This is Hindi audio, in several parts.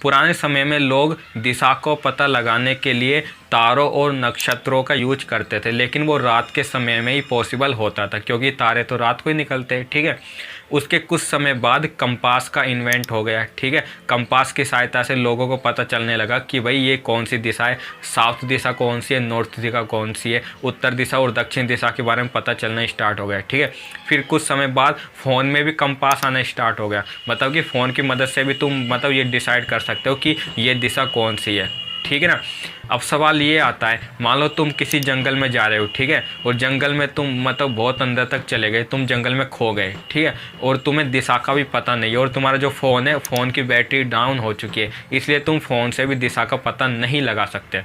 पुराने समय में लोग दिशा को पता लगाने के लिए तारों और नक्षत्रों का यूज करते थे, लेकिन वो रात के समय में ही पॉसिबल होता था क्योंकि तारे तो रात को ही निकलते हैं। ठीक है, उसके कुछ समय बाद कंपास का इन्वेंट हो गया। ठीक है, कंपास की सहायता से लोगों को पता चलने लगा कि भाई ये कौन सी दिशा है, साउथ दिशा कौन सी है, नॉर्थ दिशा कौन सी है, उत्तर दिशा और दक्षिण दिशा के बारे में पता चलना स्टार्ट हो गया। ठीक है, फिर कुछ समय बाद फ़ोन में भी कंपास आना स्टार्ट हो गया, मतलब कि फ़ोन की मदद से भी तुम मतलब ये डिसाइड कर सकते हो कि ये दिशा कौन सी है। ठीक है ना। अब सवाल ये आता है, मान लो तुम किसी जंगल में जा रहे हो, ठीक है, और जंगल में तुम मतलब बहुत अंदर तक चले गए, तुम जंगल में खो गए, ठीक है, और तुम्हें दिशा का भी पता नहीं है, और तुम्हारा जो फ़ोन है, फ़ोन की बैटरी डाउन हो चुकी है, इसलिए तुम फ़ोन से भी दिशा का पता नहीं लगा सकते।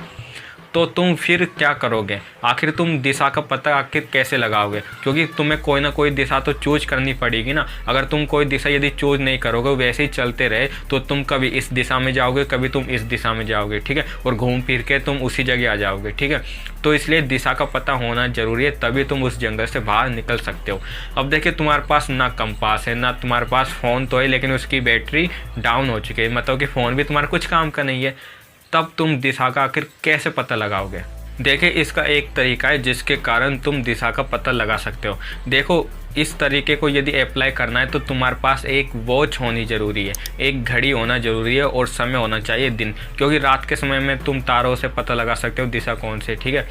तो तुम फिर क्या करोगे? आखिर तुम दिशा का पता आखिर कैसे लगाओगे? क्योंकि तुम्हें कोई ना कोई दिशा तो चूज करनी पड़ेगी ना। अगर तुम कोई दिशा यदि चूज नहीं करोगे, वैसे ही चलते रहे, तो तुम कभी इस दिशा में जाओगे, कभी तुम इस दिशा में जाओगे, ठीक है, और घूम फिर के तुम उसी जगह आ जाओगे। ठीक है, तो इसलिए दिशा का पता होना जरूरी है, तभी तुम उस जंगल से बाहर निकल सकते हो। अब देखिए, तुम्हारे पास ना कंपास है, ना तुम्हारे पास फ़ोन तो है, लेकिन उसकी बैटरी डाउन हो चुकी है, मतलब कि फ़ोन भी तुम्हारा कुछ काम का नहीं है। तब तुम दिशा का आखिर कैसे पता लगाओगे? देखिए, इसका एक तरीका है जिसके कारण तुम दिशा का पता लगा सकते हो। देखो, इस तरीके को यदि अप्लाई करना है तो तुम्हारे पास एक वॉच होनी ज़रूरी है, एक घड़ी होना ज़रूरी है, और समय होना चाहिए दिन, क्योंकि रात के समय में तुम तारों से पता लगा सकते हो दिशा कौन सी है। ठीक है,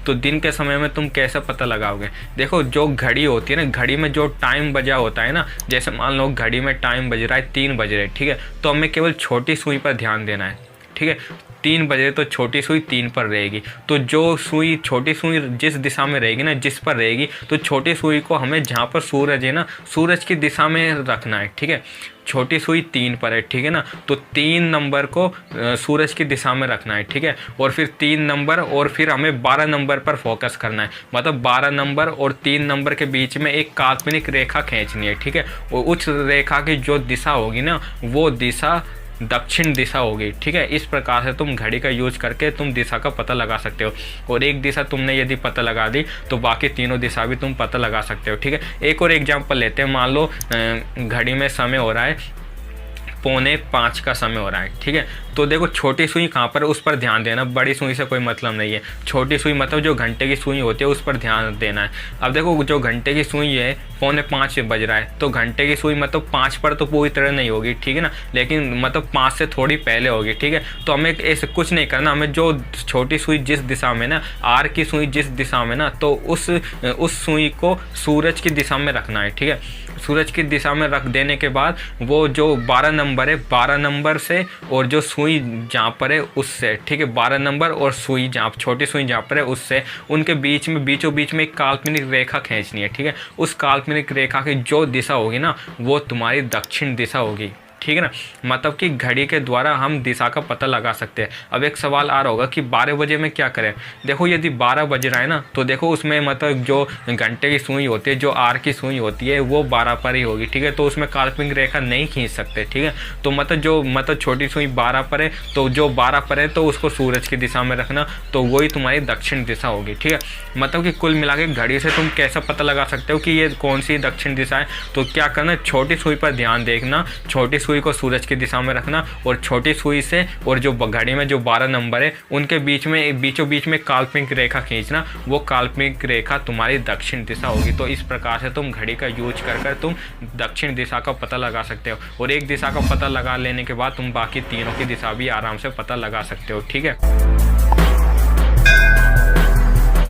तो दिन के समय में तुम कैसे पता लगाओगे? देखो, जो घड़ी होती है ना, घड़ी में जो टाइम बजा होता है ना, जैसे मान लो घड़ी में टाइम बज रहा है 3 बज रहे, ठीक है, तो हमें केवल छोटी सुई पर ध्यान देना है। ठीक है, 3 बजे तो छोटी सुई 3 पर रहेगी, तो जो सुई छोटी सुई जिस दिशा में रहेगी ना, जिस पर रहेगी, तो छोटी सुई को हमें जहाँ पर सूरज है ना, सूरज की दिशा में रखना है। ठीक है, छोटी सुई 3 पर है, ठीक है ना, तो 3 नंबर को सूरज की दिशा में रखना है। ठीक है, और फिर 3 नंबर, और फिर हमें 12 नंबर पर फोकस करना है, मतलब 12 नंबर और 3 नंबर के बीच में एक काल्पनिक रेखा खींचनी है। ठीक है, और उस रेखा की जो दिशा होगी ना, वो दिशा दक्षिण दिशा होगी। ठीक है, इस प्रकार से तुम घड़ी का यूज करके तुम दिशा का पता लगा सकते हो, और एक दिशा तुमने यदि पता लगा दी तो बाकी तीनों दिशा भी तुम पता लगा सकते हो। ठीक है, एक और एग्जांपल लेते हैं। मान लो घड़ी में समय हो रहा है 4:45 का समय हो रहा है। ठीक है, तो देखो, छोटी सुई कहाँ पर, उस पर ध्यान देना, बड़ी सुई से कोई मतलब नहीं है। छोटी सुई मतलब जो घंटे की सुई होती है, उस पर ध्यान देना है। अब देखो, जो घंटे की सुई है 4:45 बज रहा है, तो घंटे की सुई मतलब 5 पर तो पूरी तरह नहीं होगी, ठीक है ना, लेकिन मतलब 5 से थोड़ी पहले होगी। ठीक है, तो हमें ऐसे कुछ नहीं करना, हमें जो छोटी सुई जिस दिशा में ना, आर की सुई जिस दिशा में ना, तो उस सुई को सूरज की दिशा में रखना है। ठीक है, सूरज की दिशा में रख देने के बाद वो जो 12 नंबर है, 12 नंबर से और जो सुई जहाँ पर है उससे, ठीक है, 12 नंबर और सुई जहाँ, छोटी सुई जहाँ पर है उससे, उनके बीच में बीचों बीच में एक काल्पनिक रेखा खींचनी है। ठीक है, उस काल्पनिक रेखा की जो दिशा होगी ना, वो तुम्हारी दक्षिण दिशा होगी। ठीक है ना, मतलब कि घड़ी के द्वारा हम दिशा का पता लगा सकते हैं। अब एक सवाल आ रहा होगा कि 12 बजे में क्या करें? देखो, यदि 12 बज रहा है ना, तो देखो उसमें मतलब जो घंटे की सुई होती है, जो आर की सुई होती है, वो 12 पर ही होगी। ठीक है, तो उसमें काल्पनिक रेखा नहीं खींच सकते। ठीक है, तो मतलब छोटी सुई 12 पर है, तो जो 12 पर है तो उसको सूरज की दिशा में रखना, तो वही तुम्हारी दक्षिण दिशा होगी। ठीक है, मतलब कि कुल मिला के घड़ी से तुम कैसा पता लगा सकते हो कि ये कौन सी दक्षिण दिशा है? तो क्या करना, छोटी सुई पर ध्यान देखना, छोटी सुई को सूरज की दिशा में रखना, और छोटी सुई से और जो घड़ी में जो 12 नंबर है उनके बीच में बीचों बीच में काल्पनिक रेखा खींचना, वो काल्पनिक रेखा तुम्हारी दक्षिण दिशा होगी। तो इस प्रकार से तुम घड़ी का यूज कर तुम दक्षिण दिशा का पता लगा सकते हो, और एक दिशा का पता लगा लेने के बाद तुम बाकी तीनों की दिशा भी आराम से पता लगा सकते हो। ठीक है।